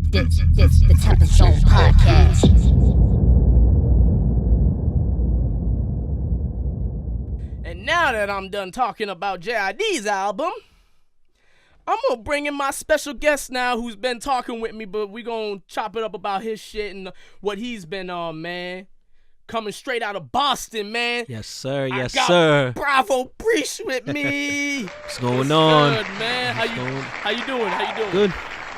This the TempahZone podcast. And now that I'm done talking about JID's album, I'm gonna bring in my special guest now who's been talking with me, but we gonna chop it up about his shit and what he's been on, man. Coming straight out of Boston, man. Yes, sir. Yes, I got sir. Bravo Breach with me. What's going on? Good, man. How you doing? Good.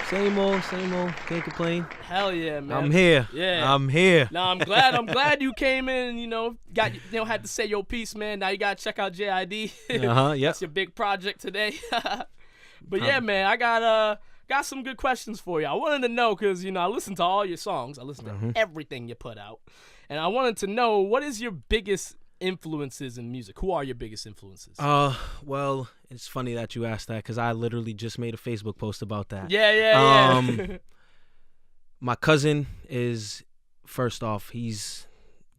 Same old. Can't complain. Hell yeah, man. I'm here. Yeah. I'm here. No, I'm glad you came in and, had to say your piece, man. Now you gotta check out JID. Yep. That's your big project today. But yeah, man, I got some good questions for you. I wanted to know, because, I listened to all your songs. I listened to everything you put out. And I wanted to know, what is your biggest influences in music? Who are your biggest influences? Well, it's funny that you asked that, because I literally just made a Facebook post about that. Yeah. My cousin is, first off, he's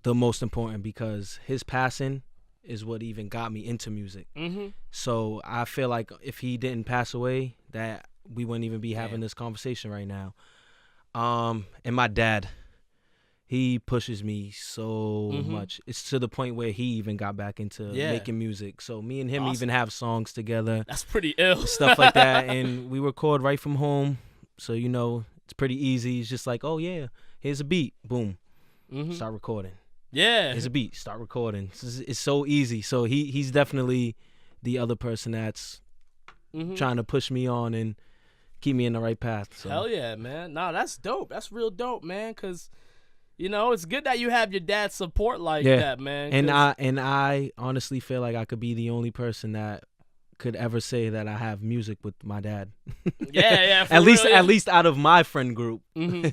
the most important, because his passing is what even got me into music. Mm-hmm. So I feel like if he didn't pass away, that we wouldn't even be having this conversation right now. And my dad, he pushes me so much. It's to the point where he even got back into making music. So me and him even have songs together. That's pretty ill. Stuff like that. And we record right from home. So, it's pretty easy. It's just like, oh, yeah, here's a beat. Boom. Start recording. Yeah. Here's a beat. Start recording. It's so easy. So he's definitely the other person that's trying to push me on and keep me in the right path. So. Hell yeah, man. Nah, that's dope. That's real dope, man, because... it's good that you have your dad's support like that, man. And I honestly feel like I could be the only person that could ever say that I have music with my dad. Yeah. At least out of my friend group.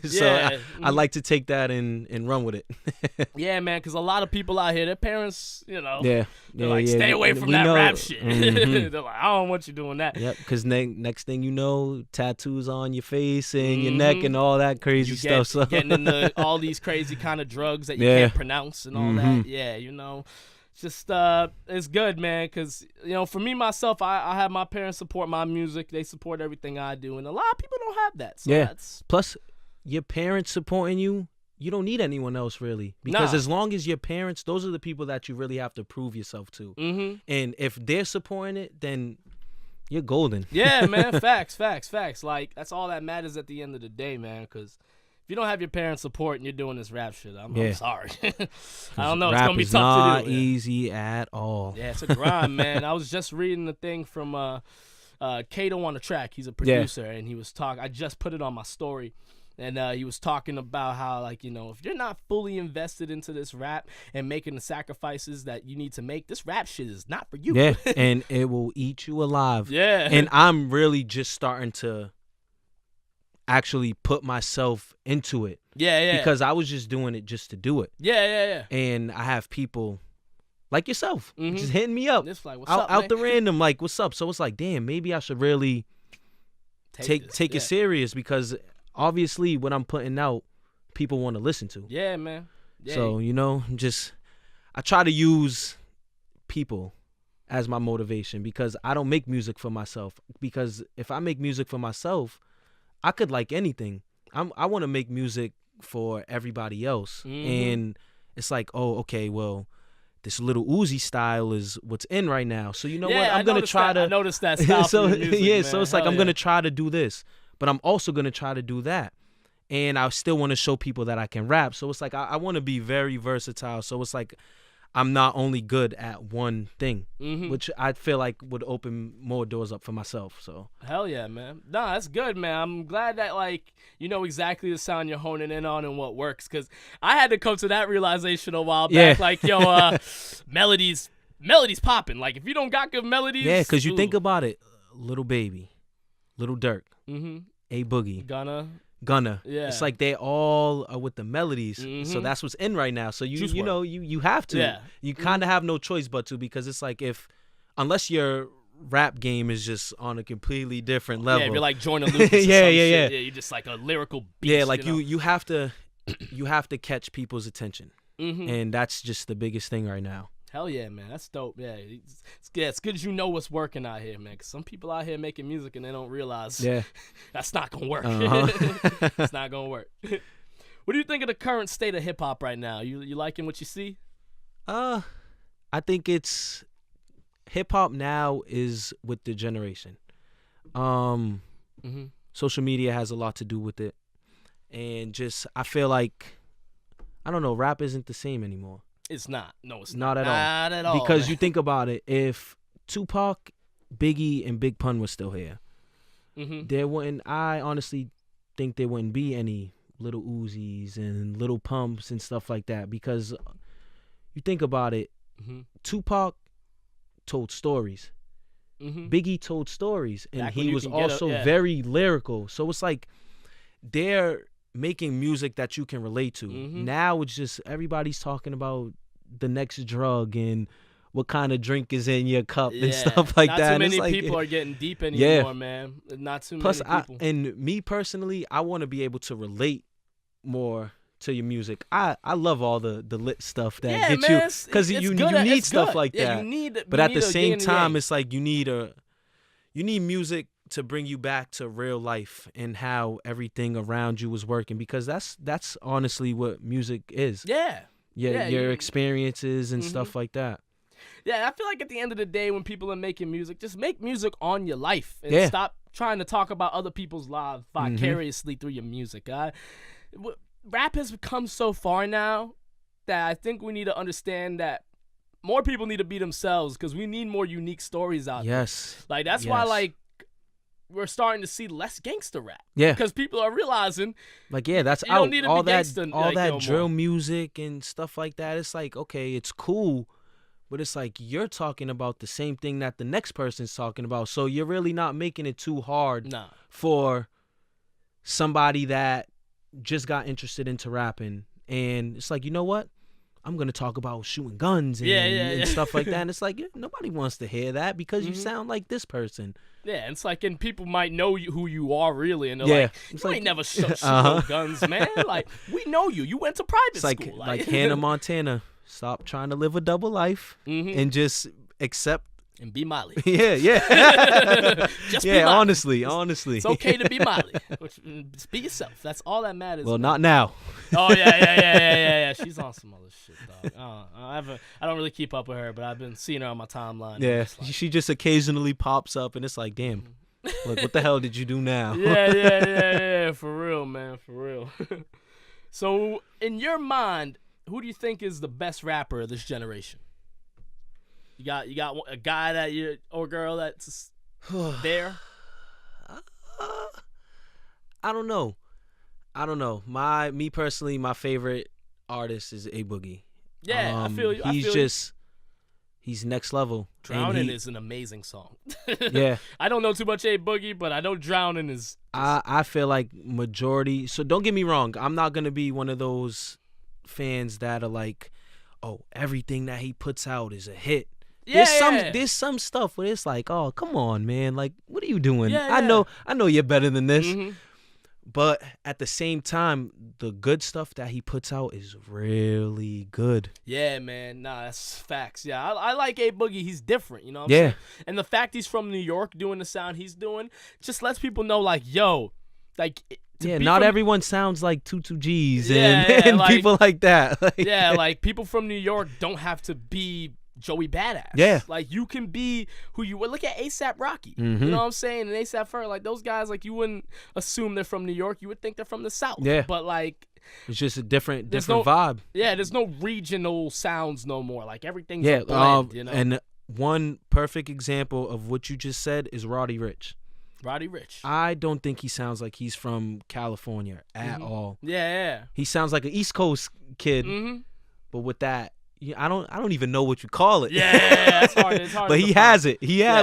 So I like to take that and run with it. Yeah, man, because a lot of people out here, their parents, they're like, stay away from that rap shit. They're like, I don't want you doing that. Yep, because next thing you know, tattoos on your face and your neck and all that crazy stuff. So getting into all these crazy kind of drugs that you can't pronounce and all that. Yeah, just it's good, man, because for me myself, I have my parents support my music. They support everything I do, and a lot of people don't have that. So plus your parents supporting you, you don't need anyone else really, because as long as your parents, those are the people that you really have to prove yourself to. And if they're supporting it, then you're golden. Yeah, man. Facts. Like, that's all that matters at the end of the day, man, because if you don't have your parents' support and you're doing this rap shit, I'm sorry. I don't know. It's going to be tough to do. Not easy at all. Yeah, it's a grind, man. I was just reading the thing from Kato on the Track. He's a producer, and he was talking. I just put it on my story. And he was talking about how, like, if you're not fully invested into this rap and making the sacrifices that you need to make, this rap shit is not for you. Yeah, and it will eat you alive. Yeah. And I'm really just starting to actually put myself into it. Yeah. Because I was just doing it just to do it. Yeah. And I have people like yourself just hitting me up. It's like, what's up, out man? the random, like, what's up? So it's like, damn, maybe I should really take it serious, because obviously what I'm putting out, people want to listen to. Yeah, man. Yeah. So, I try to use people as my motivation, because I don't make music for myself. Because if I make music for myself, I could like anything. I want to make music for everybody else. And it's like, oh, okay, well, this little Uzi style is what's in right now. So what? I'm going to try to... I noticed that style so, from your music, man. So it's like, I'm going to try to do this, but I'm also going to try to do that. And I still want to show people that I can rap. So it's like, I want to be very versatile. So it's like, I'm not only good at one thing, which I feel like would open more doors up for myself. So hell yeah, man. Nah, that's good, man. I'm glad that, like, you know exactly the sound you're honing in on and what works, because I had to come to that realization a while back. Like, melodies popping. Like, if you don't got good melodies, because you think about it, Little Baby, Little Durk, A Boogie, Gunna. Yeah. It's like they all are with the melodies. So that's what's in right now. So you have to. Yeah. You kind of have no choice but to, because it's like, unless your rap game is just on a completely different level. Yeah, if you're like Jordan Lucas or yeah. Shit. Yeah, you're just like a lyrical beast. Yeah, like you have to catch people's attention. And that's just the biggest thing right now. Hell yeah, man. That's dope. Yeah, it's good you know what's working out here, man. 'Cause some people out here making music and they don't realize that's not going to work. It's not going to work. What do you think of the current state of hip-hop right now? You liking what you see? I think it's hip-hop now is with the generation. Social media has a lot to do with it. And just, I feel like, I don't know, rap isn't the same anymore. It's not. No, it's not. Not at all. Because man. you think about it, if Tupac, Biggie, and Big Pun were still here, there wouldn't, I honestly think there wouldn't be any Little Uzis and Little Pumps and stuff like that. Because you think about it, Tupac told stories. Biggie told stories. And he was also very lyrical. So it's like they're making music that you can relate to. Now it's just everybody's talking about the next drug and what kind of drink is in your cup and stuff like that. Not too many people are getting deep anymore, man. Not too many people. And me personally, I want to be able to relate more to your music. I love all the lit stuff that gets you, because you need stuff like that. But at the same time, it's like you need music to bring you back to real life and how everything around you was working, because that's honestly what music is. Your experiences and stuff like that. Yeah, I feel like at the end of the day, when people are making music, just make music on your life and stop trying to talk about other people's lives vicariously through your music. Rap has come so far now that I think we need to understand that more people need to be themselves, because we need more unique stories out there. Like, that's why, like, we're starting to see less gangster rap. Because people are realizing, like, that's you out. Don't need to all be that, gangsta, all like, that no drill more. music and stuff like that. It's like, okay, it's cool, but it's like you're talking about the same thing that the next person's talking about. So you're really not making it too hard for somebody that just got interested into rapping. And it's like, you know what? I'm going to talk about shooting guns and stuff like that. And it's like, nobody wants to hear that because you sound like this person. Yeah, it's like, and people might know who you are really, and they're like, you ain't never shot no guns, man. Like, we know you. You went to private school. Like Hannah Montana. Stop trying to live a double life and just accept. And be Miley. Just be Miley. Honestly. It's okay to be Miley. Just be yourself. That's all that matters. Well, not now. Oh, yeah. She's on some other shit, dog. I don't really keep up with her, but I've been seeing her on my timeline. Yeah, she just occasionally pops up, and it's like, damn, look, what the hell did you do now? Yeah. For real, man. For real. So, in your mind, who do you think is the best rapper of this generation? You got a guy that or girl that's there? I don't know. Me personally, my favorite artist is A Boogie. Yeah, I feel you. He's next level. Drowning is an amazing song. Yeah. I don't know too much A Boogie, but I know Drowning is. I feel like majority. So don't get me wrong. I'm not gonna be one of those fans that are like, oh, everything that he puts out is a hit. There's some stuff where it's like, oh, come on, man, like, what are you doing? I know you're better than this. But at the same time, the good stuff that he puts out is really good. Yeah, man. Nah, that's facts. Yeah, I like A Boogie. He's different, you know what I'm saying? And the fact he's from New York doing the sound he's doing just lets people know, like, yo, like, not everyone sounds like 22Gs and like, people like that. Like, people from New York don't have to be Joey Badass. Yeah. Like, you can be who you were. Look at A$AP Rocky. You know what I'm saying? And A$AP Ferg, like, those guys, like, you wouldn't assume they're from New York. You would think they're from the South. Yeah. But, like, it's just a different vibe. Yeah, there's no regional sounds no more. Like, everything's a blend, you know? And one perfect example of what you just said is Roddy Ricch. Roddy Ricch. I don't think he sounds like he's from California at all. Yeah. He sounds like an East Coast kid, but with that, I don't even know what you call it. Yeah, it's hard. But he has it.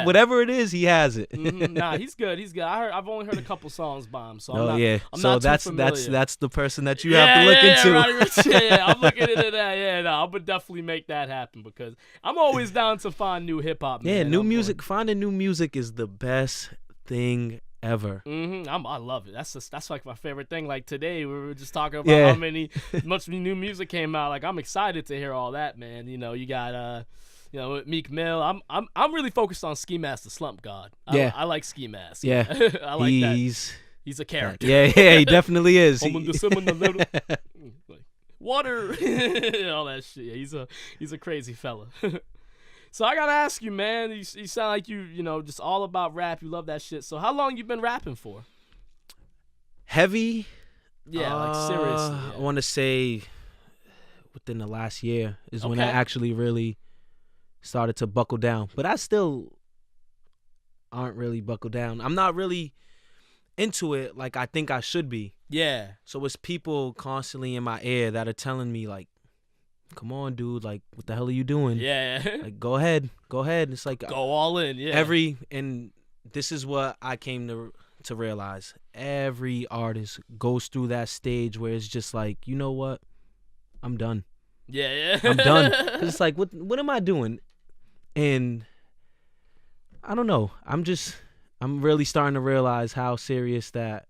Whatever it is, he has it. Nah, he's good. I've only heard a couple songs by him, so that's the person that you have to look into. Roddy Ricch. I'm looking into that. Yeah, no, I would definitely make that happen because I'm always down to find new hip hop. Yeah, new music. Finding new music is the best thing ever. I love it. That's like my favorite thing. Like today, we were just talking about how much new music came out. Like I'm excited to hear all that, man. You know, you got with Meek Mill. I'm really focused on Ski Mask the Slump God. I like Ski Mask. Yeah, I like that. He's a character. Yeah, he definitely is. Water, all that shit. He's a crazy fella. So I gotta ask you, man. You sound like you just all about rap. You love that shit. So how long you been rapping for? Heavy. Yeah, like seriously. I want to say within the last year is when I actually really started to buckle down. But I still aren't really buckled down. I'm not really into it like I think I should be. Yeah. So it's people constantly in my ear that are telling me like, come on, dude, like what the hell are you doing? Yeah. Like go ahead. It's like go all in, yeah. And this is what I came to realize. Every artist goes through that stage where it's just like, you know what? I'm done. Yeah. I'm done. 'Cause it's like what am I doing? And I don't know. I'm really starting to realize how serious that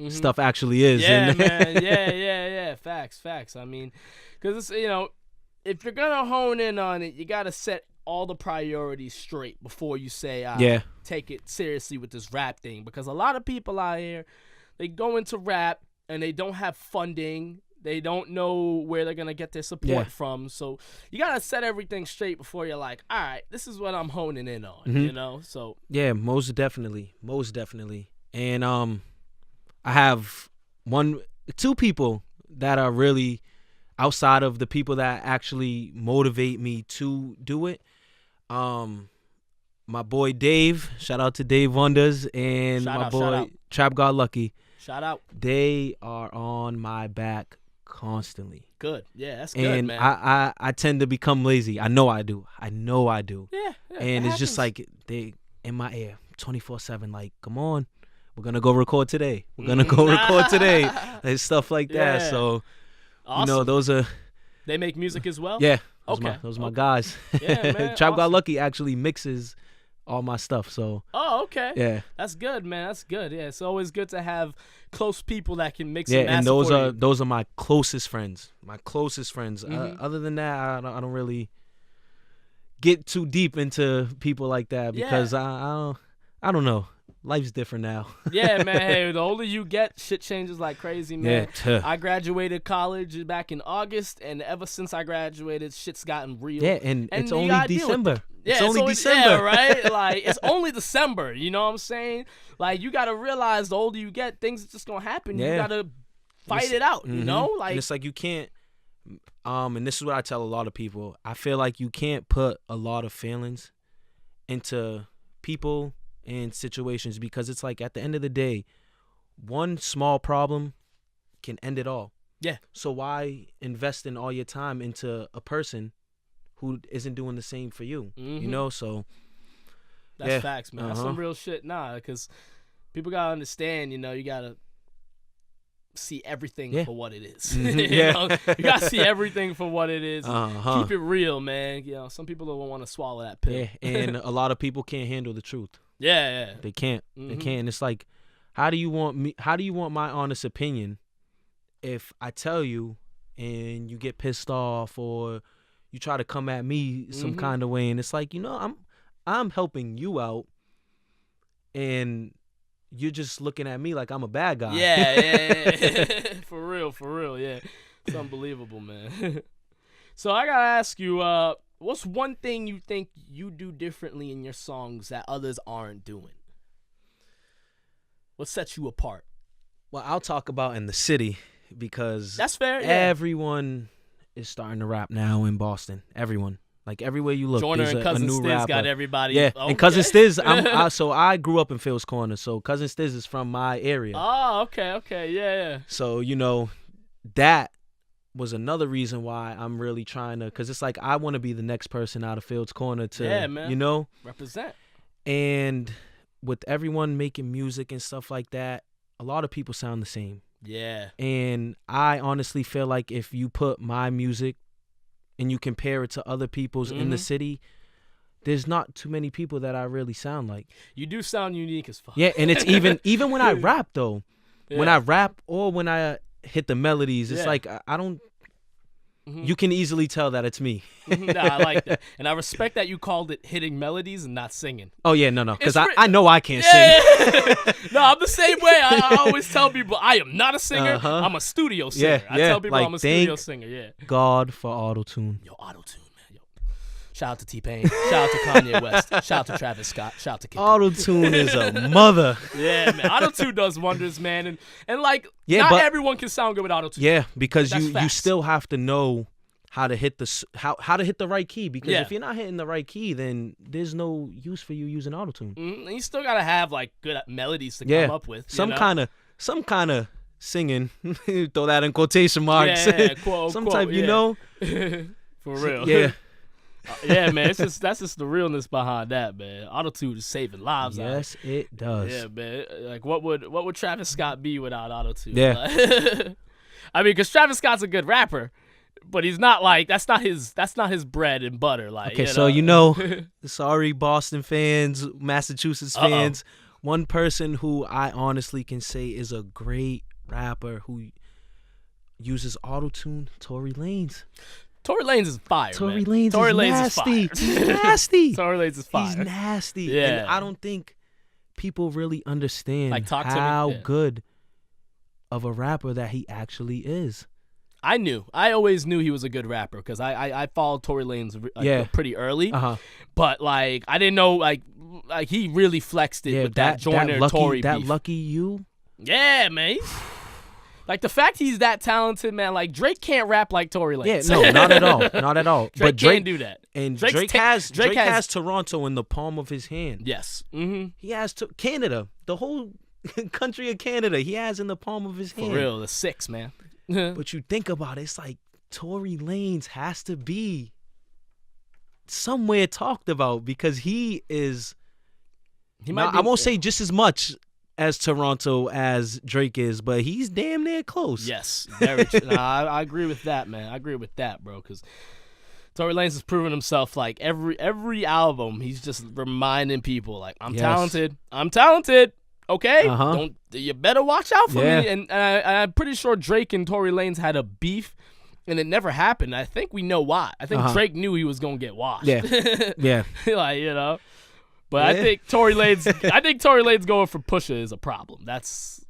stuff actually is. Yeah, man. Yeah. Facts. I mean, because if you're gonna hone in on it, you gotta set all the priorities straight before you say, take it seriously with this rap thing. Because a lot of people out here, they go into rap and they don't have funding. They don't know where they're gonna get their support from. So you gotta set everything straight before you're like, all right, this is what I'm honing in on. So yeah, most definitely. And I have two people that are really outside of the people that actually motivate me to do it. My boy Dave, shout out to Dave Wonders, and my boy Trap God Lucky. Shout out. They are on my back constantly. Good. Yeah, that's good, and man. I tend to become lazy. I know I do. Yeah. And it's just like they in my ear 24/7. Like, come on, we're gonna go record today. And stuff like that. So, awesome. those are. They make music as well. Yeah. Those are my guys. Yeah, man. Trap God Lucky actually mixes all my stuff. So. Oh, okay. Yeah. That's good, man. That's good. Yeah, it's always good to have close people that can mix. Yeah, and those are my closest friends. Other than that, I don't really get too deep into people like that because I don't know. Life's different now. Yeah, man. Hey, the older you get, shit changes like crazy, man. Yeah. I graduated college back in August, and ever since I graduated, shit's gotten real. Yeah, and it's only December. Yeah, it's only December. Yeah, right? Like, it's only December. You know what I'm saying? Like, you got to realize the older you get, things are just going to happen. Yeah. You got to fight it out, you know? Like, and it's like you can't, and this is what I tell a lot of people. I feel like you can't put a lot of feelings into people and situations because it's like at the end of the day, one small problem can end it all. Yeah. So why invest in all your time into a person who isn't doing the same for you? So that's facts, man. That's some real shit. Nah, because people gotta understand. You gotta see everything for what it is. You gotta see everything for what it is. Keep it real, man. Some people don't want to swallow that pill. Yeah, and a lot of people can't handle the truth. Yeah. They can't. They can't. It's like, how do you want my honest opinion if I tell you and you get pissed off or you try to come at me some kind of way, and it's like, I'm helping you out and you're just looking at me like I'm a bad guy. Yeah. For real, yeah. It's unbelievable, man. So I gotta ask you, what's one thing you think you do differently in your songs that others aren't doing? What sets you apart? Well, I'll talk about in the city because that's fair. Yeah. Everyone is starting to rap now in Boston. Everyone. Like everywhere you look, Joyner there's and Cousin a new Stiz rapper. got everybody. Yeah, okay. And Cousin Stiz, so I grew up in Phil's Corner, so Cousin Stiz is from my area. Oh, okay, yeah. So, that was another reason why I'm really trying to, because it's like I want to be the next person out of Phil's Corner to, represent. And with everyone making music and stuff like that, a lot of people sound the same. Yeah. And I honestly feel like if you put my music and you compare it to other people's in the city, there's not too many people that I really sound like. You do sound unique as fuck. Yeah, and it's even when I rap though. Yeah. When I rap or when I hit the melodies, it's like I don't. You can easily tell that it's me. Nah, I like that, and I respect that you called it hitting melodies and not singing. Oh yeah, no, because It's I know I can't sing. Yeah. No, I'm the same way. I always tell people I am not a singer. I'm a studio singer. I tell people like, I'm a studio singer. Yeah. God for auto-tune. Yo, auto-tune, man. Yo. Shout out to T-Pain. Shout out to Kanye West. Shout out to Travis Scott. Shout out to Kid. Auto-tune is a mother. Yeah, man. Auto-tune does wonders, man. And like, Yeah, not but everyone can sound good with auto-tune. yeah, because That's you facts. still have to know how to hit how to hit the right key. Because Yeah. if you're not hitting the right key, then there's no use for you using auto-tune. And you still gotta have like good melodies to come up with. Some kind of singing. Throw that in quotation marks. Yeah, quote, some quote, type, you yeah. know. For real. Yeah. Yeah, man. That's just the realness behind that, man. Auto-tune is saving lives. Yes, it does. Yeah, man. Like, what would Travis Scott be without auto-tune? Yeah. Like, I mean, because Travis Scott's a good rapper, but he's not like that's not his bread and butter. Like, Okay, so sorry, Boston fans, Massachusetts fans. One person who I honestly can say is a great rapper who uses auto-tune, Tory Lanez. Tory Lanez is fire. Tory man. Lanez Tory is Lanez nasty. is fire. He's nasty. Tory Lanez is fire. He's nasty. Yeah. And I don't think people really understand Like, talk to me. how Yeah. good of a rapper that he actually is. I always knew he was a good rapper because I followed Tory Lanez pretty early. But like I didn't know like he really flexed it with that Joyner Tory beef. That Lucky You. Yeah, man. Like the fact he's that talented, man. Like Drake can't rap like Tory Lanez. Yeah, no, not at all, not at all. Drake but Drake can't do that. And Drake Drake has Toronto in the palm of his hand. Yes. He has Canada, the whole country of Canada. He has in the palm of his hand. For real, the 6, man. But you think about it, it's like Tory Lanez has to be somewhere talked about because he is. I won't say just as much as Toronto as Drake is, but he's damn near close. Yes, very. I agree with that, man. I agree with that, bro. Because Tory Lanez has proven himself. Like every album, he's just reminding people, like, I'm talented. I'm talented. Okay, you better watch out for me. And I'm pretty sure Drake and Tory Lanez had a beef, and it never happened. I think we know why. I think Drake knew he was gonna get washed. Yeah. Like, you know. But I think Tory Lanez going for Pusha is a problem. That's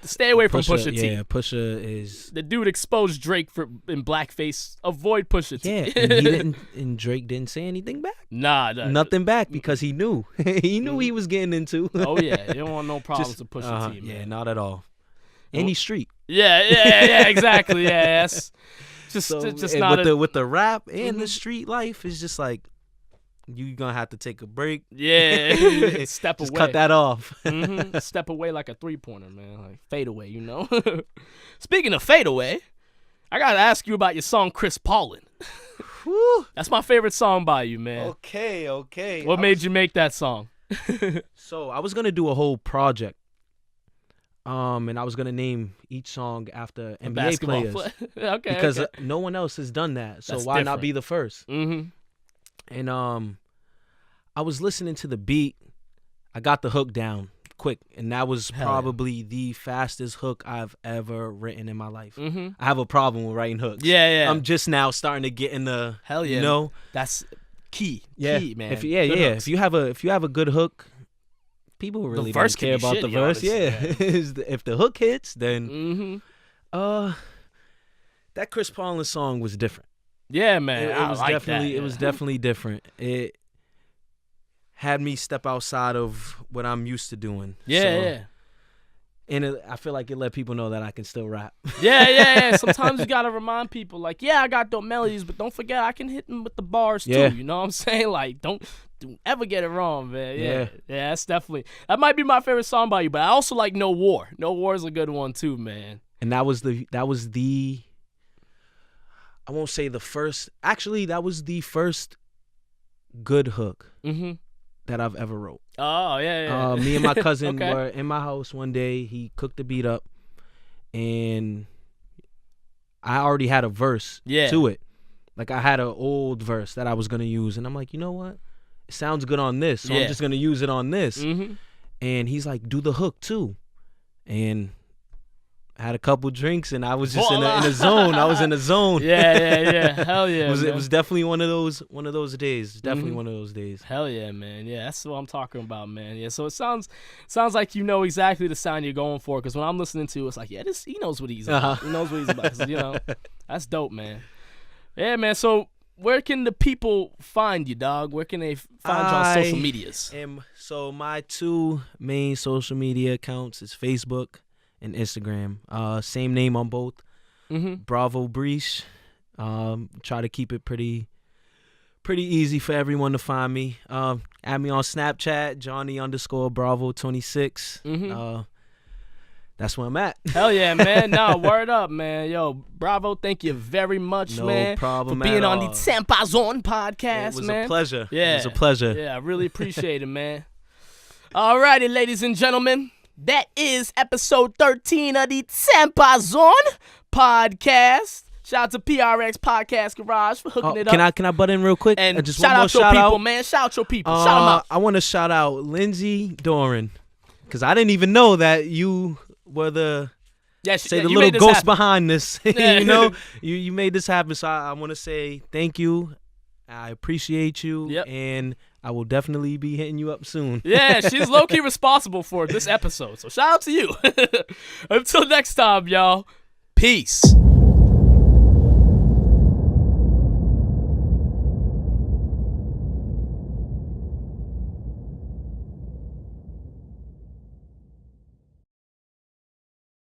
stay away from Pusha T. Yeah, Pusha is the dude exposed Drake in blackface. Avoid Pusha T. Yeah, and he didn't, and Drake didn't say anything back. Nah, nothing back because he knew. He knew he was getting into. Oh yeah, you don't want no problems with Pusha T, man. Yeah, not at all. Any street. Yeah, exactly. Yeah, yes. Just not with the rap and the street life is just like. You gonna have to take a break. Yeah, step away. Just cut that off. Step away like a 3-pointer, man. Like fade away, you know. Speaking of fade away, I gotta ask you about your song "Chris Paulin." That's my favorite song by you, man. Okay. What made you make that song? So I was gonna do a whole project. And I was gonna name each song after NBA players. Okay. Because no one else has done that, so That's why not different. be the first? And I was listening to the beat. I got the hook down quick, and that was probably the fastest hook I've ever written in my life. I have a problem with writing hooks. Yeah. I'm just now starting to get in the you know, that's key. Key, man. If you have a good hook, people really don't care about the verse. If the hook hits, then that Chris Paulin song was different. Yeah, man. It was definitely different. It had me step outside of what I'm used to doing. Yeah. And I feel like it let people know that I can still rap. Yeah. Sometimes you gotta remind people, like, yeah, I got those melodies, but don't forget I can hit them with the bars too. You know what I'm saying? Like, don't ever get it wrong, man. Yeah, that's definitely that might be my favorite song by you. But I also like No War. No War is a good one too, man. And that was the. I won't say the first. Actually, that was the first good hook that I've ever wrote. Oh, yeah. Me and my cousin were in my house one day. He cooked the beat up, and I already had a verse to it. Like, I had an old verse that I was going to use, and I'm like, you know what? it sounds good on this, so I'm just gonna use it on this. And he's like, do the hook too. And I had a couple drinks and I was just in a zone. I was in a zone. Yeah. Hell yeah. It was definitely one of those days. Definitely one of those days. Hell yeah, man. Yeah, that's what I'm talking about, man. Yeah, so it sounds like you know exactly the sound you're going for, because when I'm listening to it, it's like, yeah, he knows what he's about. He knows what he's about. So, you know, that's dope, man. Yeah, man. So where can the people find you, dog? Where can they find you on social medias? So my 2 main social media accounts is Facebook and Instagram. Same name on both. Bravo Breach. Try to keep it pretty easy for everyone to find me. Add me on Snapchat, Johnny_Bravo26. That's where I'm at. Hell yeah, man. No, word up, man. Yo, Bravo, thank you very much, man. No problem for being at on all. the TempahZone podcast, man. It was a pleasure. Yeah. It was a pleasure. Yeah, I really appreciate it, man. All righty, ladies and gentlemen. That is episode 13 of the TempahZone podcast. Shout out to PRX Podcast Garage for hooking it up. Can I butt in real quick? And just shout one out more your people, out. man. Shout out your people. Shout them out. I want to shout out Lindsay Doran, because I didn't even know that you were the little ghost behind this. You know, you made this happen. So I want to say thank you. I appreciate you. Yep. And I will definitely be hitting you up soon. Yeah, she's low-key responsible for this episode. So shout out to you. Until next time, y'all. Peace.